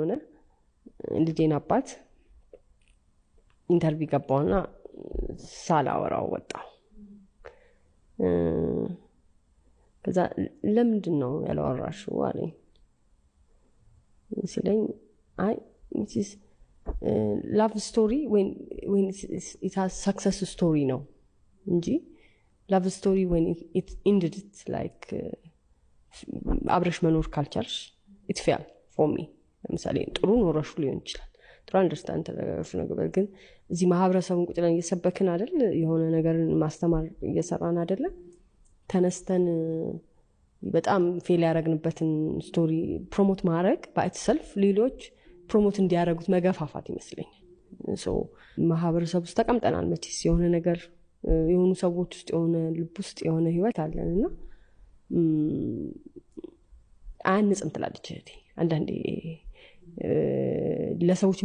ሆነ ልጄን አባት ኢንተርቪው ገባውና ሳላወራው ወጣው ከዛ ለምንድነው ያላወራሽው አለኝ ሲለኝ አይ this love story when it has success story ነው እንጂ love story when it ended like አብረሽ መኖር ካልቻልሽ it fail for me ለምሳሌ ጥሩ ኖረሽ ሊሆን ይችላል ጥሩ አንደርስታንድ ተደረገሽ ነገር ግን እዚህ ማህበረሰቡን ቁጥራን እየሰበክን አይደል የሆነ ነገርን ማስተማር እየሰራን አይደል ተነስተን በጣም ፌል ያረግንበትን ስቶሪ ፕሮሞት ማድረግ by itself ሌሎች ፕሮሞት እንዲያረጉት መገፋፋት ይመስለኛል ሶ ማህበረሰቡ ውስጥ ተቀምጠናል መቼስ የሆነ ነገር የሆኑ ሰዎች ውስጥ የሆነ ልብ ውስጥ የሆነ ህይወት አለንና አንጽም ትላለች አንዳንዴ ለሰዎች